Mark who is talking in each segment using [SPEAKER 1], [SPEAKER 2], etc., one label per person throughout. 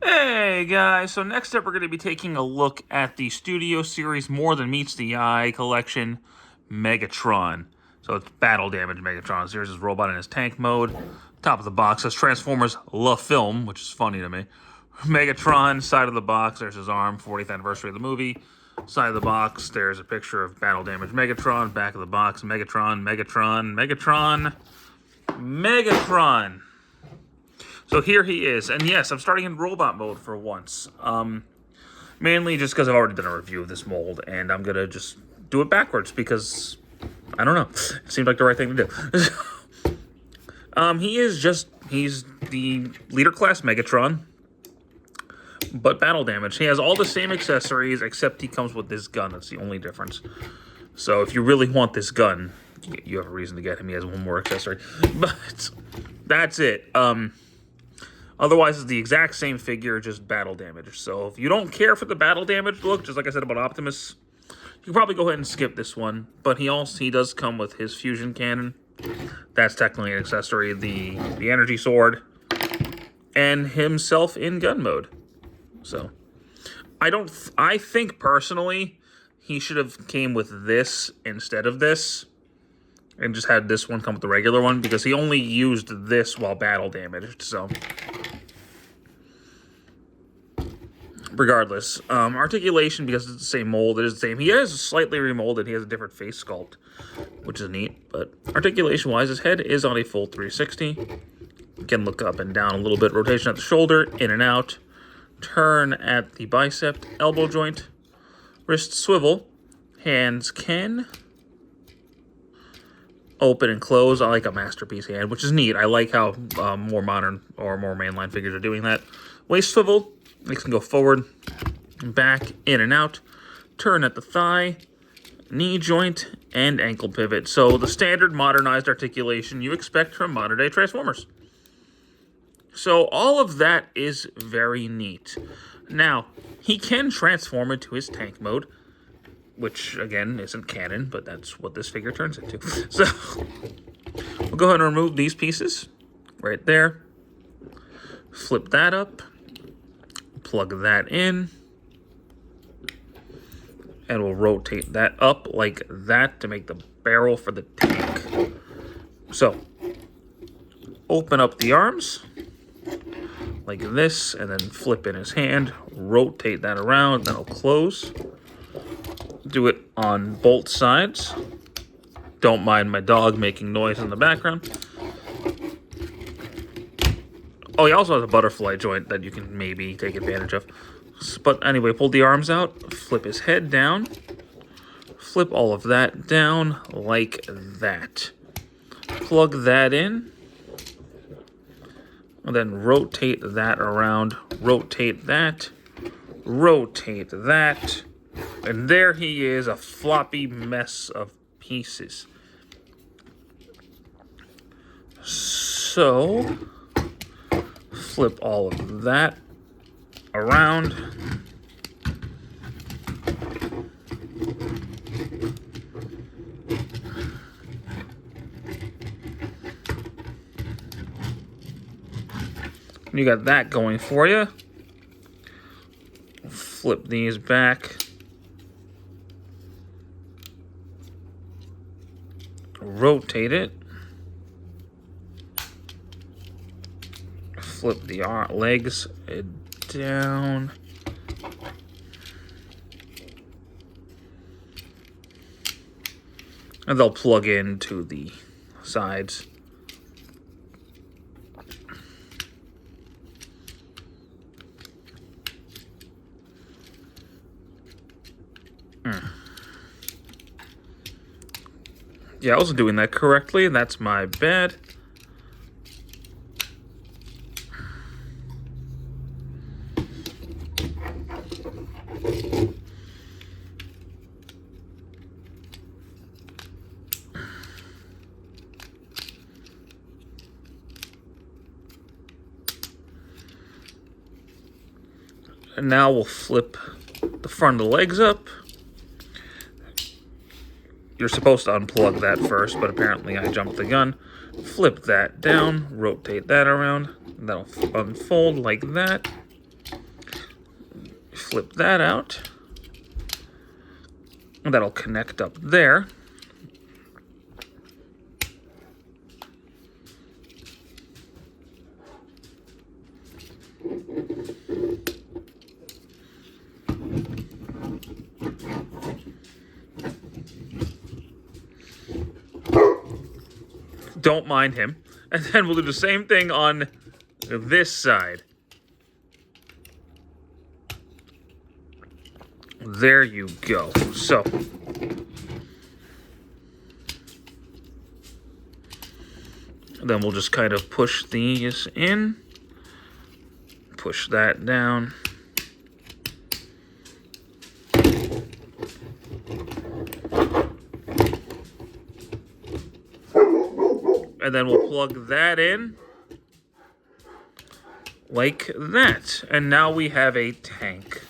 [SPEAKER 1] Hey guys, so next up we're going to be taking a look at the Studio Series More Than Meets the Eye collection, Megatron. So it's Battle Damage Megatron. Here's his robot in his tank mode. Top of the box says Transformers La Film, which is funny to me. Megatron, side of the box, there's his arm, 40th anniversary of the movie. Side of the box, there's a picture of Battle Damage Megatron. Back of the box, Megatron, Megatron, Megatron, Megatron. So here he is, and yes, I'm starting in robot mode for once. Mainly just because I've already done a review of this mold, and I'm gonna just do it backwards because, I don't know, it seemed like the right thing to do. He's the leader class Megatron, but battle damage. He has all the same accessories, except he comes with this gun. That's the only difference. So if you really want this gun, you have a reason to get him. He has one more accessory, but that's it. Otherwise, it's the exact same figure, just battle damage. So if you don't care for the battle damage look, just like I said about Optimus, you can probably go ahead and skip this one. But he does come with his fusion cannon. That's technically an accessory. The energy sword, and himself in gun mode. So I think personally he should have came with this instead of this, and just had this one come with the regular one, because he only used this while battle damaged. So regardless, articulation, because it's the same mold, it is the same. He is slightly remolded. He has a different face sculpt, which is neat. But articulation-wise, his head is on a full 360. You can look up and down a little bit. Rotation at the shoulder, in and out. Turn at the bicep, elbow joint. Wrist swivel. Hands can open and close. I like a masterpiece hand, which is neat. I like how more modern or more mainline figures are doing that. Waist swivel. It can go forward, back, in and out, turn at the thigh, knee joint, and ankle pivot. So the standard modernized articulation you expect from modern-day Transformers. So all of that is very neat. Now, he can transform into his tank mode, which, again, isn't canon, but that's what this figure turns into. So we'll go ahead and remove these pieces right there. Flip that up. Plug that in, and we'll rotate that up like that to make the barrel for the tank. So, open up the arms like this, and then flip in his hand, rotate that around, then it'll close. Do it on both sides. Don't mind my dog making noise in the background. Oh, he also has a butterfly joint that you can maybe take advantage of. But anyway, pull the arms out, flip his head down, flip all of that down like that. Plug that in, and then rotate that around, rotate that, and there he is, a floppy mess of pieces. So flip all of that around. You got that going for you. Flip these back. Rotate it. Flip the legs down. And they'll plug into the sides. Yeah, I wasn't doing that correctly. That's my bad. And now we'll flip the front of the legs up. You're supposed to unplug that first, but apparently I jumped the gun. Flip that down, rotate that around. That'll unfold like that. flip that out. And that'll connect up there. Don't mind him. And then we'll do the same thing on this side. There you go. So, then we'll just kind of push these in. Push that down. And then we'll plug that in like that. And now we have a tank.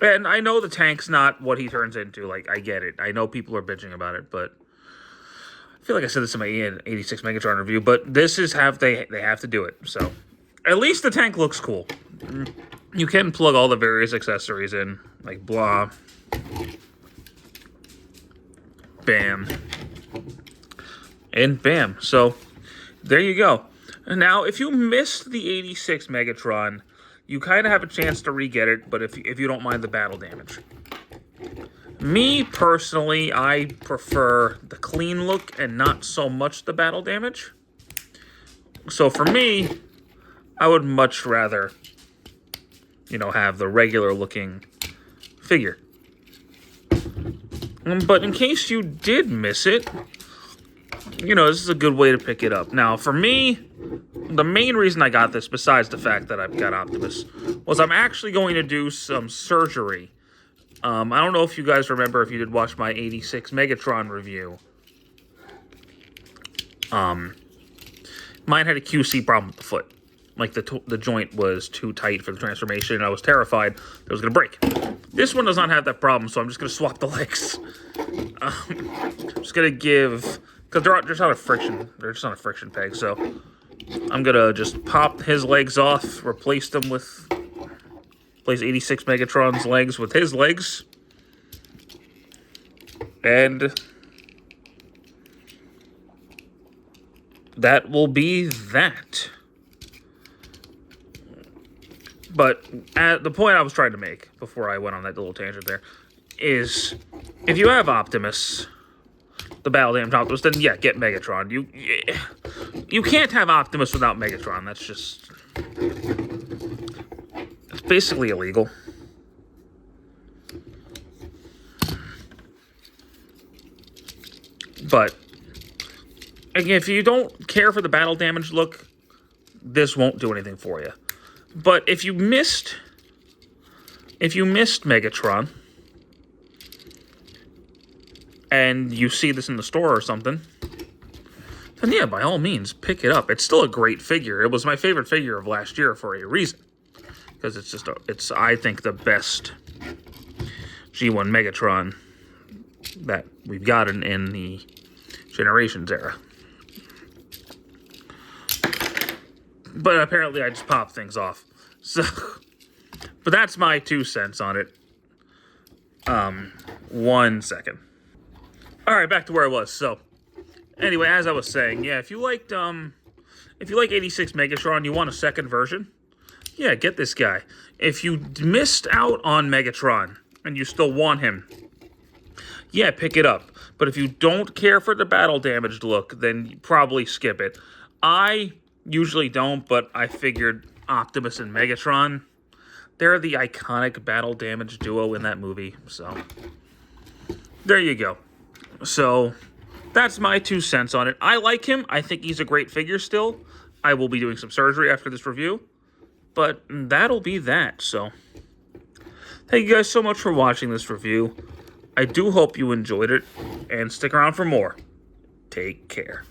[SPEAKER 1] And I know the tank's not what he turns into. Like, I get it. I know people are bitching about it, but I feel like I said this in my 86 Megatron review, but this is they have to do it. So, at least the tank looks cool. You can plug all the various accessories in, like blah, bam, and bam. So, there you go. Now, if you missed the 86 Megatron, you kind of have a chance to re-get it, but if you don't mind the battle damage. Me, personally, I prefer the clean look and not so much the battle damage. So for me, I would much rather, have the regular looking figure. But in case you did miss it, this is a good way to pick it up. Now, for me, the main reason I got this, besides the fact that I've got Optimus, was I'm actually going to do some surgery. I don't know if you guys remember if you did watch my 86 Megatron review. Mine had a QC problem with the foot. Like, the joint was too tight for the transformation, and I was terrified that it was going to break. This one does not have that problem, so I'm just going to swap the legs. I'm just going to give... Because they're just on a friction. They're just on a friction peg, so I'm going to just pop his legs off, replace 86 Megatron's legs with his legs. And that will be that. But the point I was trying to make before I went on that little tangent there is if you have Optimus, the Battle Damned Optimus, then yeah, get Megatron. You can't have Optimus without Megatron. That's just... It's basically illegal. But again, if you don't care for the battle damage look, this won't do anything for you. But if you missed Megatron and you see this in the store or something, then yeah, by all means, pick it up. It's still a great figure. It was my favorite figure of last year for a reason. Because it's I think, the best G1 Megatron that we've gotten in the Generations era. But apparently I just popped things off. So, but that's my 2 cents on it. 1 second. Alright, back to where I was. So, anyway, as I was saying, yeah, if you like 86 Megatron, you want a second version, yeah, get this guy. If you missed out on Megatron and you still want him, yeah, pick it up. But if you don't care for the battle damaged look, then you probably skip it. I usually don't, but I figured Optimus and Megatron, they're the iconic battle damaged duo in that movie. So, there you go. So, that's my 2 cents on it. I like him. I think he's a great figure still. I will be doing some surgery after this review. But that'll be that. So, thank you guys so much for watching this review. I do hope you enjoyed it. And stick around for more. Take care.